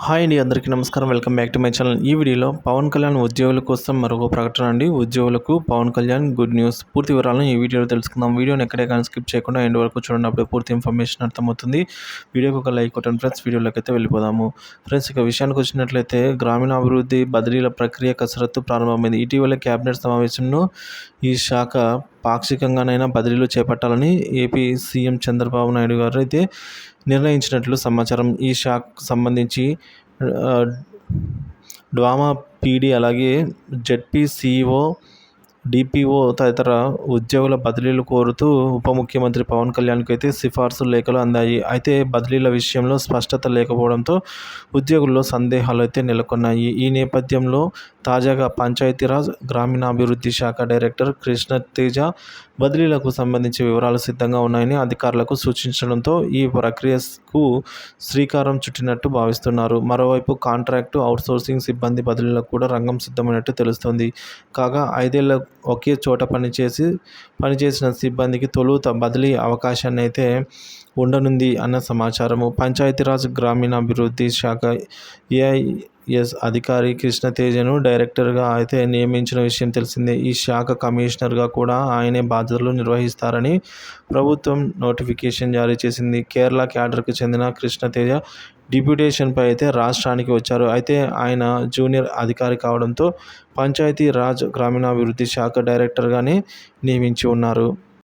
Hi అండి, అందరికీ నమస్కారం. Welcome back to my channel. ఈ వీడియోలో పవన్ కళ్యాణ్ ఉద్యోగుల కోసం మరొక ప్రకటన అండి. ఉద్యోగులకు పవన్ కళ్యాణ్ గుడ్ న్యూస్. పూర్తి వివరాలను ఈ వీడియోలో తెలుసుకుందాం. వీడియోని ఎక్కడే కానీ స్కిప్ చేయకుండా ఎండ్ వరకు చూడండి, అప్పుడే పూర్తి ఇన్ఫర్మేషన్ అర్థమవుతుంది. వీడియోకి ఒక లైక్ కొట్టండి ఫ్రెండ్స్. వీడియోలోకి అయితే వెళ్ళిపోదాము ఫ్రెండ్స్. ఇక విషయానికి వచ్చినట్లయితే గ్రామీణాభివృద్ధి బదిలీల ప్రక్రియ కసరత్తు ప్రారంభమైంది. ఇటీవల కేబినెట్ సమావేశంలో ఈ శాఖ పాక్షికంగానైనా బదిలీలు చేపట్టాలని ఏపీ సీఎం చంద్రబాబు నాయుడు గారు అయితే నిర్ణయించినట్లు సమాచారం. ఈ శాఖకు సంబంధించి డ్వామా పీడీ అలాగే జెడ్పీ సీఈఓ, డిపిఓ తదితర ఉద్యోగుల బదిలీలు కోరుతూ ఉప ముఖ్యమంత్రి పవన్ కళ్యాణ్కి అయితే సిఫార్సు లేఖలు అందాయి. అయితే బదిలీల విషయంలో స్పష్టత లేకపోవడంతో ఉద్యోగుల్లో సందేహాలు అయితే నెలకొన్నాయి. ఈ నేపథ్యంలో తాజాగా పంచాయతీరాజ్ గ్రామీణాభివృద్ధి శాఖ డైరెక్టర్ కృష్ణతేజ బదిలీలకు సంబంధించి వివరాలు సిద్ధంగా ఉన్నాయని అధికారులకు సూచించడంతో ఈ ప్రక్రియకు శ్రీకారం చుట్టినట్టు భావిస్తున్నారు. మరోవైపు కాంట్రాక్టు అవుట్సోర్సింగ్ సిబ్బంది బదిలీలకు కూడా రంగం సిద్ధమైనట్టు తెలుస్తోంది. కాగా 5 ఏళ్ల ఒకే చోట పనిచేసిన సిబ్బందికి తొలుత బదిలీ అవకాశాన్ని అయితే ఉండనుంది అన్న సమాచారము. పంచాయతీరాజ్ గ్రామీణాభివృద్ధి శాఖ ఏఐఎస్ అధికారి కృష్ణతేజను డైరెక్టర్గా అయితే నియమించిన విషయం తెలిసిందే. ఈ శాఖ కమిషనర్గా కూడా ఆయనే బాధ్యతలు నిర్వహిస్తారని ప్రభుత్వం నోటిఫికేషన్ జారీ చేసింది. కేరళ క్యాడర్కు చెందిన కృష్ణతేజ డిప్యూటేషన్పై అయితే రాష్ట్రానికి వచ్చారు. అయితే ఆయన జూనియర్ అధికారి కావడంతో పంచాయతీ రాజ్ గ్రామీణాభివృద్ధి శాఖ డైరెక్టర్గానే నియమించి ఉన్నారు.